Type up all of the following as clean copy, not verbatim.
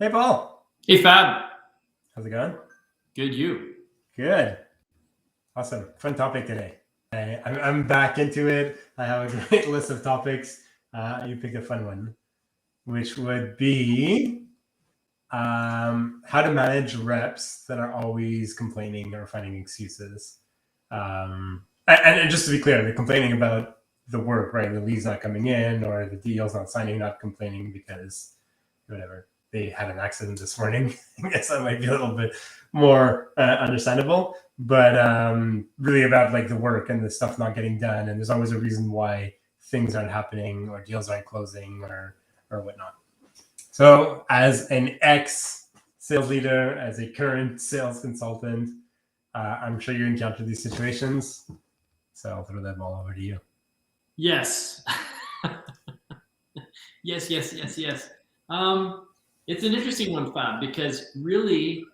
Hey, Paul. Hey, Fab. How's it going? Good, you? Good. Awesome. Fun topic today. I'm back into it. I have a great list of topics. You picked a fun one, which would be how to manage reps that are always complaining or finding excuses. And just to be clear, they're complaining about the work, right? The leads not coming in or the deal's not signing, not complaining because whatever. They had an accident this morning. I guess that might be a little bit more understandable, but really about like the work and the stuff not getting done. And there's always a reason why things aren't happening or deals aren't closing or whatnot. So as an ex-sales leader, as a current sales consultant, I'm sure you encounter these situations. So I'll throw that ball over to you. Yes. yes. It's an interesting one, Fab, because really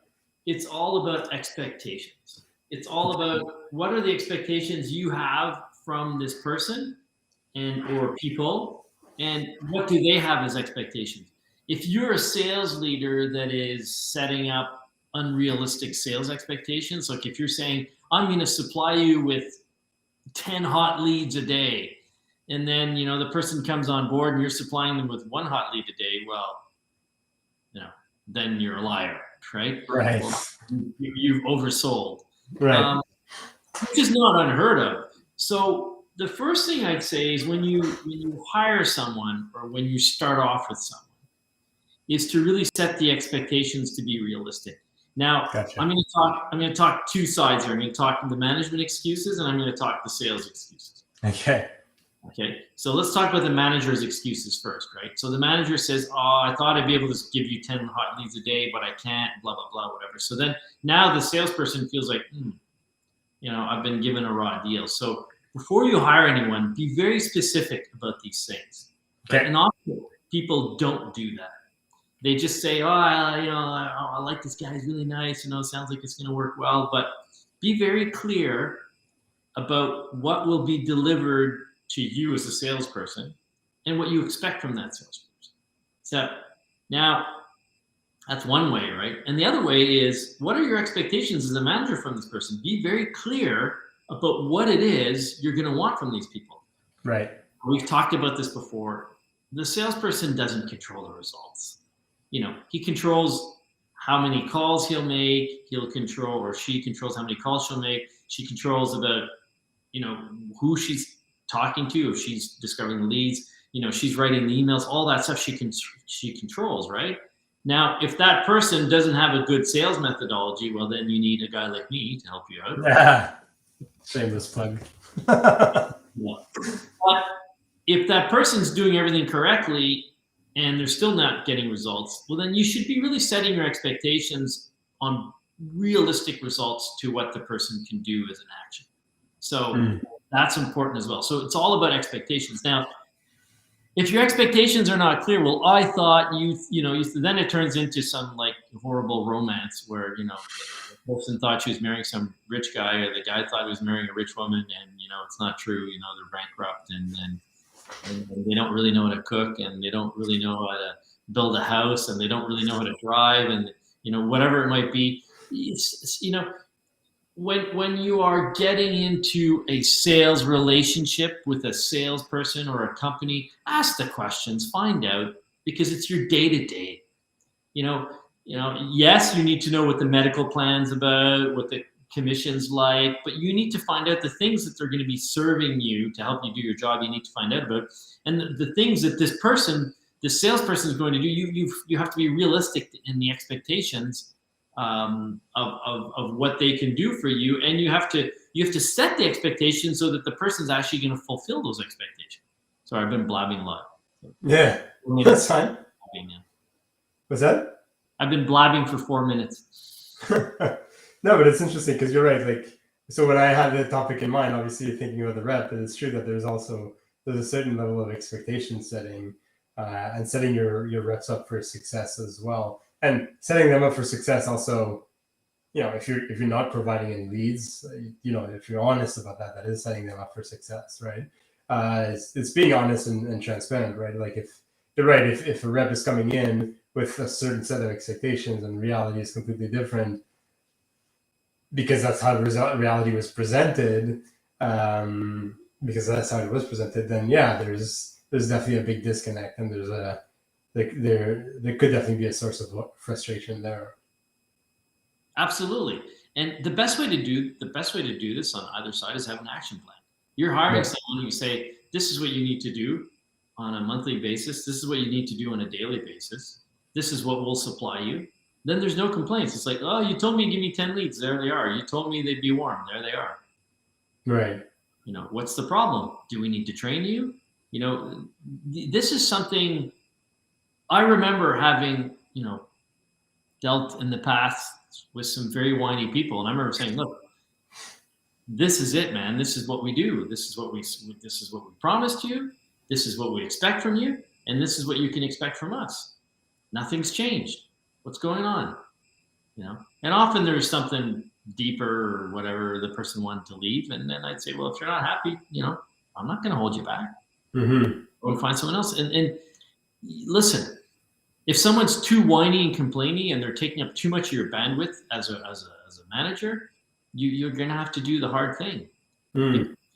it's all about expectations. It's all about what are the expectations you have from this person or people, and what do they have as expectations? If you're a sales leader that is setting up unrealistic sales expectations, like if you're saying, I'm going to supply you with 10 hot leads a day, and then the person comes on board and you're supplying them with 1 hot lead a day, well, then you're a liar, right? Right. Well, you've oversold, right? Which is not unheard of. So the first thing I'd say is when you hire someone or when you start off with someone, is to really set the expectations to be realistic. Now, Gotcha. I'm going to talk two sides here. I'm going to talk the management excuses and I'm going to talk the sales excuses. Okay, so let's talk about the manager's excuses first, right? So the manager says, I thought I'd be able to give you 10 hot leads a day, but I can't, blah, blah, blah, whatever. So then now the salesperson feels like, I've been given a raw deal. So before you hire anyone, be very specific about these things. Okay. And often people don't do that. They just say, I like this guy, he's really nice, sounds like it's going to work well. But be very clear about what will be delivered to you as a salesperson and what you expect from that salesperson. So now that's one way, right? And the other way is, what are your expectations as a manager from this person? Be very clear about what it is you're going to want from these people. Right. We've talked about this before. The salesperson doesn't control the results. He controls how many calls he'll make. He'll control, or she controls how many calls she'll make. She controls about who she's talking to, if she's discovering leads, she's writing the emails, all that stuff she controls, right? Now, if that person doesn't have a good sales methodology, well, then you need a guy like me to help you out. Shameless plug. Yeah. But if that person's doing everything correctly and they're still not getting results, well, then you should be really setting your expectations on realistic results to what the person can do as an action. So that's important as well. So it's all about expectations. Now, if your expectations are not clear, well, I thought then it turns into some like horrible romance where, the person thought she was marrying some rich guy, or the guy thought he was marrying a rich woman, and, it's not true. They're bankrupt and they don't really know how to cook, and they don't really know how to build a house, and they don't really know how to drive, and, whatever it might be. When you are getting into a sales relationship with a salesperson or a company, ask the questions, find out, because it's your day-to-day. Yes, you need to know what the medical plan's about, what the commission's like, but you need to find out the things that they're going to be serving you to help you do your job. You need to find out about, and the things that this salesperson is going to do. You have to be realistic in the expectations of what they can do for you, and you have to set the expectations so that the person's actually going to fulfill those expectations. Sorry, I've been blabbing a lot. Yeah, that's fine. What's that? I've been blabbing for 4 minutes. No, but it's interesting because you're right. Like, so when I had the topic in mind, obviously you're thinking about the rep, and it's true that there's a certain level of expectation setting and setting your reps up for success as well. And setting them up for success also, if you're not providing any leads, if you're honest about that is setting them up for success, right? It's being honest and transparent, right? Like if you're right, if a rep is coming in with a certain set of expectations, and reality is completely different because that's how the reality was presented. Because that's how it was presented. Then yeah, there's definitely a big disconnect, and there could definitely be a source of frustration there. Absolutely. And the best way to do this on either side is have an action plan. You're hiring someone, you say, this is what you need to do on a monthly basis. This is what you need to do on a daily basis. This is what we'll supply you. Then there's no complaints. It's like, oh, you told me to give me 10 leads. There they are. You told me they'd be warm. There they are. Right. You know, what's the problem? Do we need to train you? You know, this is something I remember having, you know, dealt in the past with some very whiny people. And I remember saying, look, this is it, man. This is what we do. This is what we promised you. This is what we expect from you. And this is what you can expect from us. Nothing's changed. What's going on? You know, and often there's something deeper or whatever the person wanted to leave. And then I'd say, well, if you're not happy, you know, I'm not going to hold you back. Mm-hmm. Go find someone else. And listen, if someone's too whiny and complaining and they're taking up too much of your bandwidth as a manager, you're going to have to do the hard thing.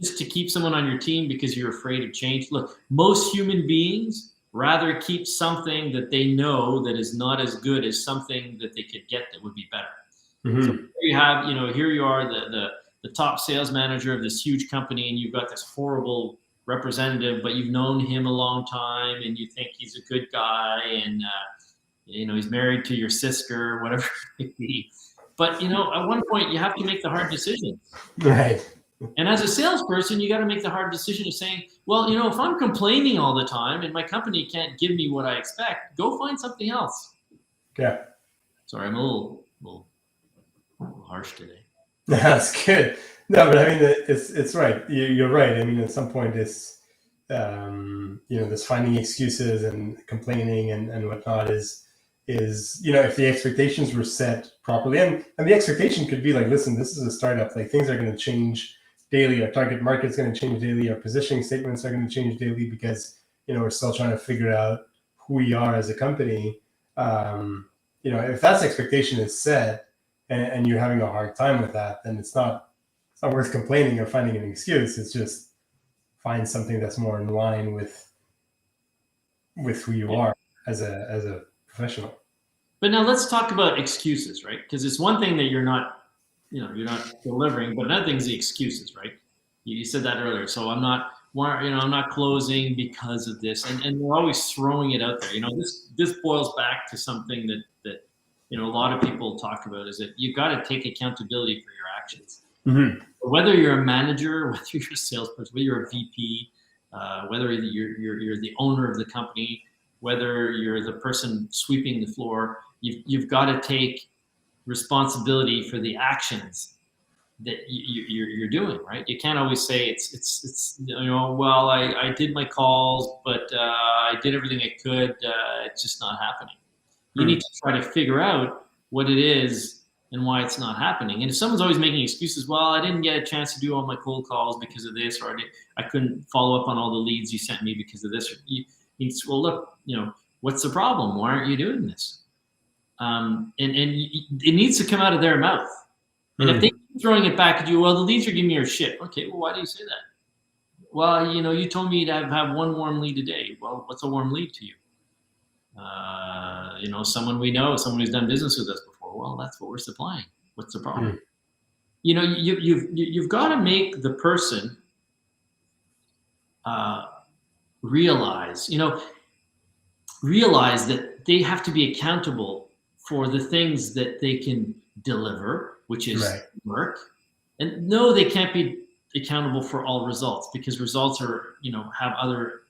Just to keep someone on your team because you're afraid of change. Look, most human beings rather keep something that they know that is not as good as something that they could get that would be better. Mm-hmm. So here you have, you know, here you are, the top sales manager of this huge company, and you've got this horrible representative, but you've known him a long time, and you think he's a good guy, and you know, he's married to your sister, whatever it may be. But you know, at one point, you have to make the hard decision. Right. And as a salesperson, you got to make the hard decision of saying, well, you know, if I'm complaining all the time and my company can't give me what I expect, go find something else. Yeah. Sorry, I'm a little harsh today. That's good. No, but I mean, it's right. You're right. I mean, at some point, this, you know, this finding excuses and complaining and whatnot is, you know, if the expectations were set properly, and the expectation could be like, listen, this is a startup. Like, things are going to change daily. Our target market's going to change daily. Our positioning statements are going to change daily because, you know, we're still trying to figure out who we are as a company. You know, if that expectation is set and you're having a hard time with that, then it's not worth complaining or finding an excuse. It's just find something that's more in line with who you are as a professional. But now let's talk about excuses, right? Because it's one thing that you're not delivering, but another thing is the excuses, right? You said that earlier. So I'm not closing because of this, and we're always throwing it out there. You know, this boils back to something that you know a lot of people talk about, is that you've got to take accountability for your actions. Mm-hmm. Whether you're a manager, whether you're a salesperson, whether you're a VP, whether you're the owner of the company, whether you're the person sweeping the floor, you've got to take responsibility for the actions that you're doing, right? You can't always say it's you know, well, I did my calls, but I did everything I could. It's just not happening. You need to try to figure out what it is and why it's not happening. And if someone's always making excuses, well, I didn't get a chance to do all my cold calls because of this, or I couldn't follow up on all the leads you sent me because of this. Or well, look, you know, what's the problem? Why aren't you doing this? And it needs to come out of their mouth. And if they keep throwing it back at you, well, the leads are giving me your shit. Okay, well, why do you say that? Well, you know, you told me to have one warm lead a day. Well, what's a warm lead to you? You know, someone we know, someone who's done business with us before. Well, that's what we're supplying. What's the problem? You know, you've got to make the person realize that they have to be accountable for the things that they can deliver, which is work. And no, they can't be accountable for all results, because results are, you know, have other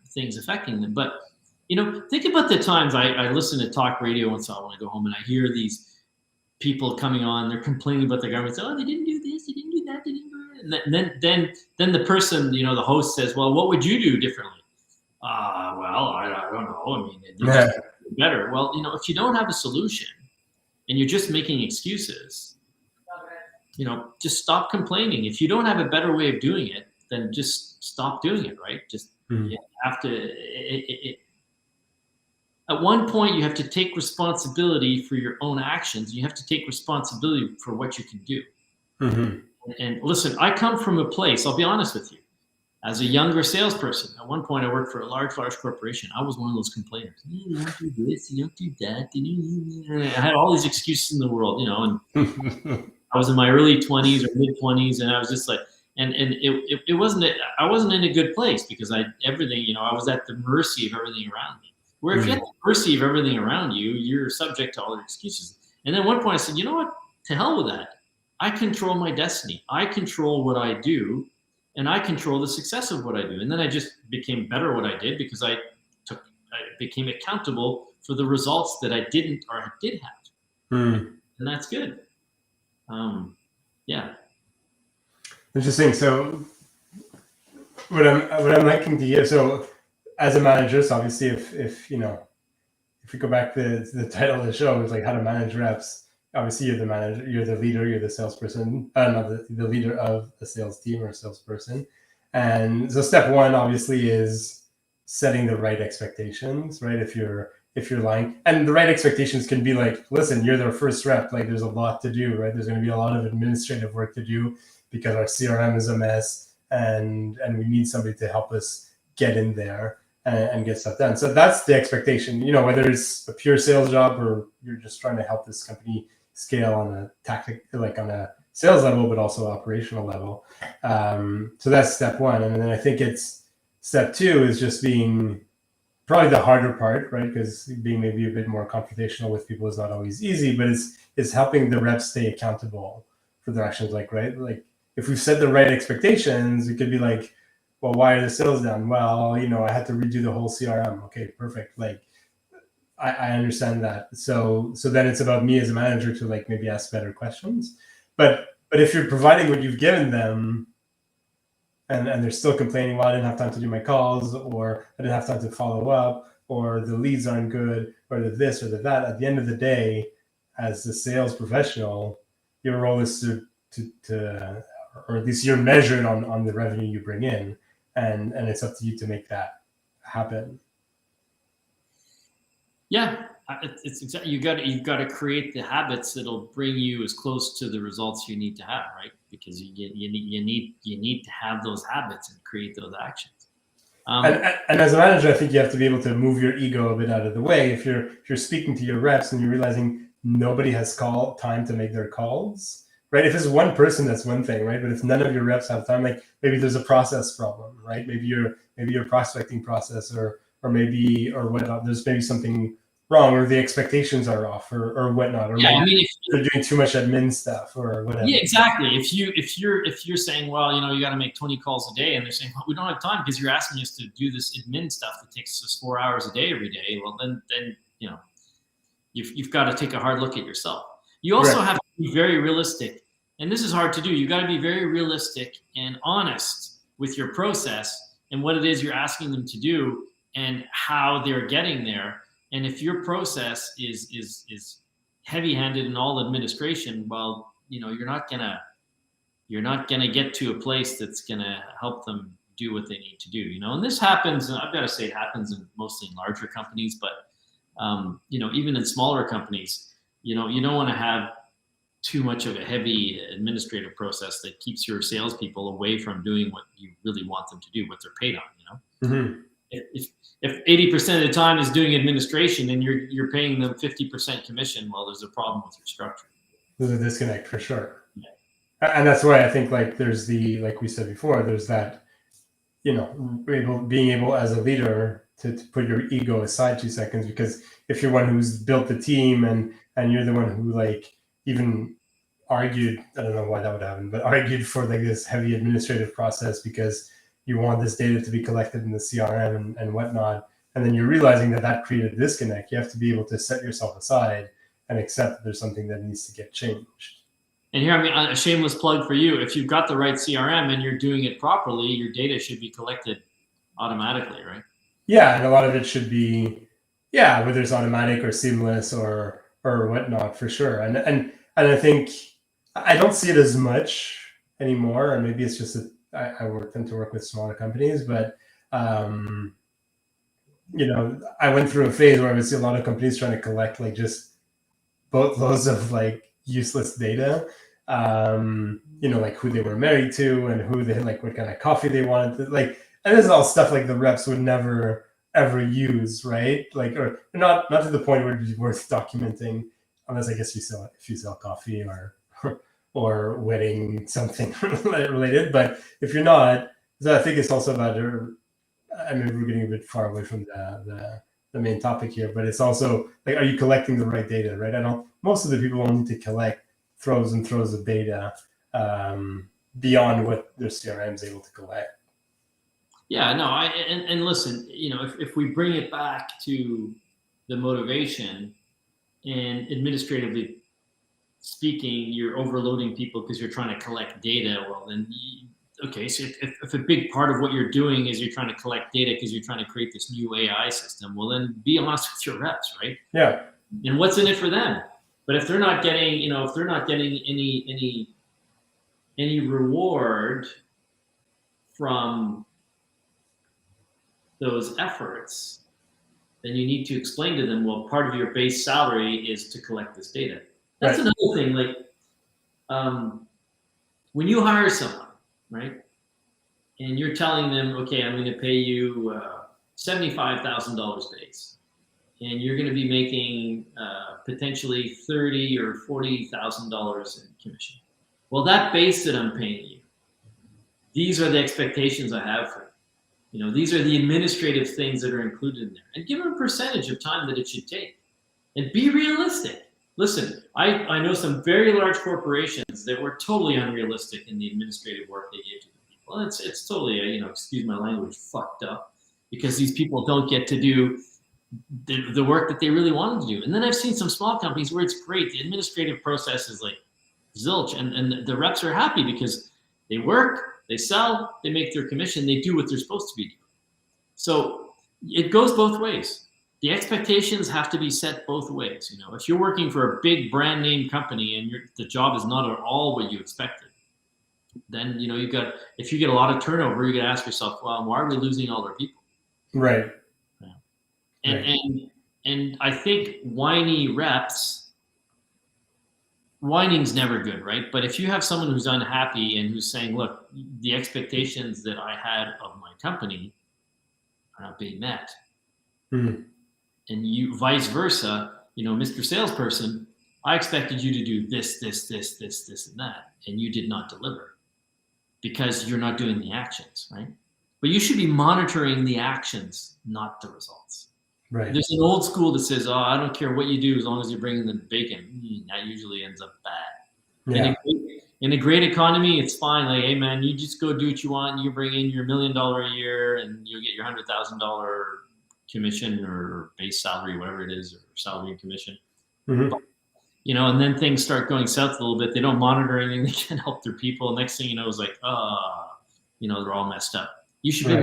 things affecting them. But, you know, think about the times I listen to talk radio once in a while when I go home, and I hear these people coming on, they're complaining about the government. Oh, they didn't do this, they didn't do that, they didn't do it. And then the person, you know, the host says, well, what would you do differently? Well, I don't know. I mean, it's better. Well, you know, if you don't have a solution and you're just making excuses, you know, just stop complaining. If you don't have a better way of doing it, then just stop doing it, right? Just you have to. At one point, you have to take responsibility for your own actions. You have to take responsibility for what you can do. Mm-hmm. And listen, I come from a place, I'll be honest with you, as a younger salesperson. At one point, I worked for a large corporation. I was one of those complainers. You don't do this, you don't do that. I had all these excuses in the world, and I was in my early 20s or mid 20s, and I was just like, and it wasn't, I wasn't in a good place because everything, I was at the mercy of everything around me. Where if you're at the mercy of everything around you, you're subject to all their excuses. And then at one point I said, you know what? To hell with that. I control my destiny. I control what I do, and I control the success of what I do. And then I just became better at what I did because I became accountable for the results that I didn't or I did have. And that's good. Yeah. Interesting. So what I'm liking to hear, so as a manager, so obviously if we go back to the title of the show, it's like how to manage reps. Obviously you're the manager, you're the leader, you're the salesperson, not the leader of the sales team or salesperson. And so step one obviously is setting the right expectations, right? If you're lying, and the right expectations can be like, listen, you're their first rep, like there's a lot to do, right? There's going to be a lot of administrative work to do because our CRM is a mess, and we need somebody to help us get in there and get stuff done. So that's the expectation, whether it's a pure sales job or you're just trying to help this company scale on a tactic, like on a sales level, but also operational level. So that's step one. And then I think it's step two is just being probably the harder part, right? Because being maybe a bit more confrontational with people is not always easy, but it's helping the reps stay accountable for their actions. Like, right? Like if we've set the right expectations, it could be like, well, why are the sales down? Well, I had to redo the whole CRM. Okay, perfect. Like I understand that. So then it's about me as a manager to like maybe ask better questions. But if you're providing what you've given them and they're still complaining, well, I didn't have time to do my calls, or I didn't have time to follow up, or the leads aren't good, or the this or the that, at the end of the day, as a sales professional, your role is to or at least you're measured on the revenue you bring in, and it's up to you to make that happen. Yeah, it's exactly, you've got to create the habits that'll bring you as close to the results you need to have, right? Because you need to have those habits and create those actions. And as a manager, I think you have to be able to move your ego a bit out of the way. If you're speaking to your reps and you're realizing nobody has time to make their calls, right? If it's one person, that's one thing, right? But if none of your reps have time, like maybe there's a process problem, right? Maybe your prospecting process or whatnot. There's maybe something wrong, or the expectations are off, or whatnot, or maybe they're doing too much admin stuff or whatever. Yeah, exactly. If you're saying, well, you got to make 20 calls a day, and they're saying, well, we don't have time because you're asking us to do this admin stuff that takes us 4 hours a day every day. Well, then you've got to take a hard look at yourself. You also have to be very realistic, and this is hard to do. You got to be very realistic and honest with your process and what it is you're asking them to do and how they're getting there. And if your process is heavy-handed in all administration, well, you're not gonna get to a place that's gonna help them do what they need to do. And this happens, and I've got to say it happens mostly in larger companies, but even in smaller companies, you don't want to have too much of a heavy administrative process that keeps your salespeople away from doing what you really want them to do, what they're paid on. Mm-hmm. If 80% of the time is doing administration and you're paying them 50% commission, well, there's a problem with your structure. There's a disconnect for sure. Yeah. And that's why I think like there's like we said before, there's that, being able as a leader to put your ego aside 2 seconds, because if you're one who's built the team and you're the one who like even argued, I don't know why that would happen, but argued for like this heavy administrative process because you want this data to be collected in the CRM and whatnot, and then you're realizing that created a disconnect. You have to be able to set yourself aside and accept that there's something that needs to get changed. And here, a shameless plug for you. If you've got the right CRM and you're doing it properly, your data should be collected automatically, right? Yeah, and a lot of it should be, whether it's automatic or seamless or whatnot, for sure. And I think I don't see it as much anymore, and maybe it's just that I tend to work with smaller companies, but I went through a phase where I would see a lot of companies trying to collect like just boatloads of like useless data. Like who they were married to and who they like, what kind of coffee they wanted to like, and this is all stuff like the reps would never ever use, right? Like, or not to the point where it'd be worth documenting, unless I guess if you sell coffee or or wedding something related. But if you're not, so I think it's also about. I mean, we're getting a bit far away from the main topic here, but it's also like, are you collecting the right data, right? I don't. Most of the people don't need to collect throws and throws of data beyond what their CRM is able to collect. Yeah, no, and listen, if we bring it back to the motivation, and administratively speaking, you're overloading people because you're trying to collect data. Well, then, okay, so if a big part of what you're doing is you're trying to collect data because you're trying to create this new AI system, well, then be honest with your reps, right? Yeah. And what's in it for them? But if they're not getting, any reward from those efforts, then you need to explain to them, well, part of your base salary is to collect this data. That's right. Another thing, like when you hire someone, right, and you're telling them, okay, I'm going to pay you $75,000 base, and you're going to be making potentially $30,000 or $40,000 in commission. Well, that base that I'm paying you, these are the expectations I have for you. These are the administrative things that are included in there, and give them a percentage of time that it should take, and be realistic. Listen, I know some very large corporations that were totally unrealistic in the administrative work they gave to the people. And it's totally, excuse my language, fucked up, because these people don't get to do the work that they really wanted to do. And then I've seen some small companies where it's great. The administrative process is like zilch, and the reps are happy because they work, they sell, they make their commission, they do what they're supposed to be doing. So it goes both ways. The expectations have to be set both ways. If you're working for a big brand name company and the job is not at all what you expected, then if you get a lot of turnover, you got to ask yourself, well, why are we losing all our people? Right. Yeah. And I think whiny reps, whining's never good, right? But if you have someone who's unhappy and who's saying, look, the expectations that I had of my company are not being met. Mm-hmm. And you vice versa, Mr. Salesperson, I expected you to do this, and that, and you did not deliver because you're not doing the actions, right? But you should be monitoring the actions, not the results. Right. There's an old school that says, oh, I don't care what you do as long as you're bringing the bacon. That usually ends up bad. Yeah. In a great economy, it's fine. Like, hey, man, you just go do what you want. You bring in your $1 million a year and you'll get your $100,000 commission or base salary, whatever it is, or salary and commission. Mm-hmm. But, and then things start going south a little bit. They don't monitor anything. They can't help their people. Next thing you know is like, they're all messed up. You should be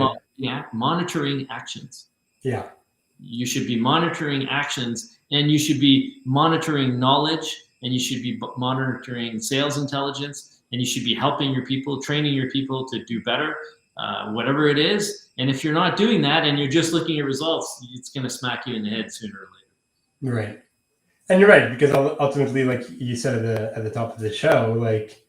monitoring actions. Yeah. You should be monitoring actions, and you should be monitoring knowledge, and you should be monitoring sales intelligence, and you should be helping your people, training your people to do better, whatever it is. And if you're not doing that and you're just looking at results, it's going to smack you in the head sooner or later. Right. And you're right, because ultimately, like you said at the top of the show, like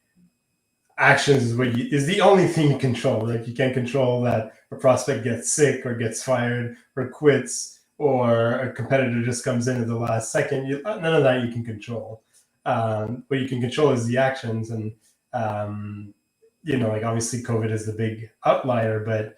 actions is the only thing you control. Like you can't control that a prospect gets sick or gets fired or quits, or a competitor just comes in at the last second. None of that you can control. What you can control is the actions. And, like obviously COVID is the big outlier, but,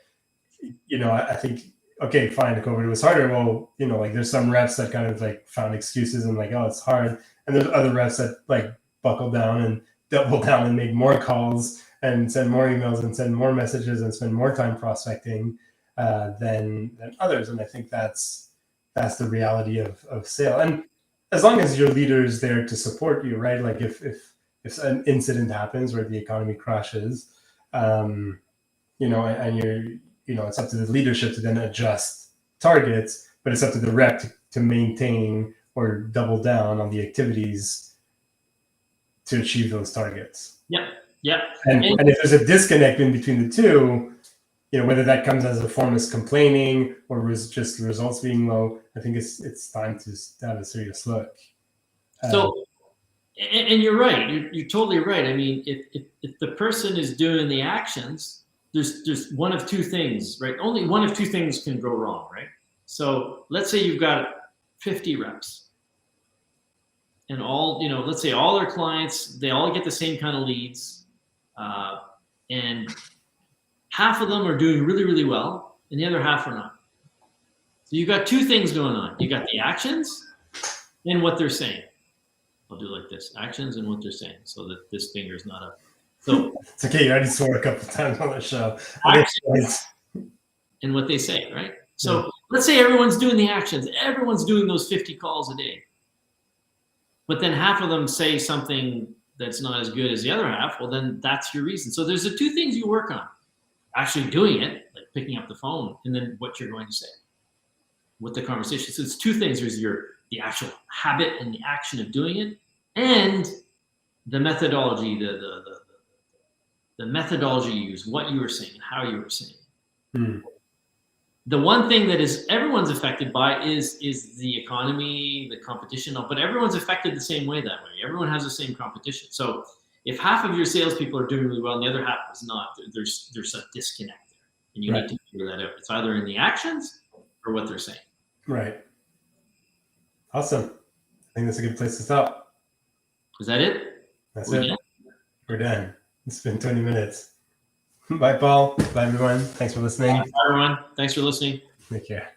I think, okay, fine, COVID was harder. Well, like there's some reps that kind of like found excuses and like, oh, it's hard. And there's other reps that like buckle down and double down and make more calls and send more emails and send more messages and spend more time prospecting than others. And I think that's the reality of sale. And as long as your leader is there to support you, right? Like if an incident happens where the economy crashes, and you're, it's up to the leadership to then adjust targets, but it's up to the rep to maintain or double down on the activities to achieve those targets. Yep. And if there's a disconnect in between the two, whether that comes as a form of complaining or was just results being low, I think it's time to have a serious look. So, and you're right. You're totally right. I mean, if the person is doing the actions, there's one of two things, right? Only one of two things can go wrong, right? So let's say you've got 50 reps, and let's say all our clients, they all get the same kind of leads, and half of them are doing really, really well, and the other half are not. So you've got two things going on. You got the actions and what they're saying. I'll do like this: actions and what they're saying, so that this finger is not up. So it's okay. You already swore a couple times on the show. Actions and what they say, right? So let's say everyone's doing the actions. Everyone's doing those 50 calls a day. But then half of them say something that's not as good as the other half. Well, then that's your reason. So there's the two things you work on: actually doing it, like picking up the phone, and then what you're going to say with the conversation. So it's two things. There's the actual habit and the action of doing it, and the methodology, the methodology you use, what you were saying, how you were saying. The one thing that is everyone's affected by is the economy, the competition, but everyone's affected the same way that way. Everyone has the same competition. So if half of your salespeople are doing really well and the other half is not, there's a disconnect there, and you need to figure that out. It's either in the actions or what they're saying. Right. Awesome. I think that's a good place to stop. Is that it? That's it. We're done. It's been 20 minutes. Bye, Paul. Bye, everyone. Thanks for listening. Bye, everyone. Thanks for listening. Take care.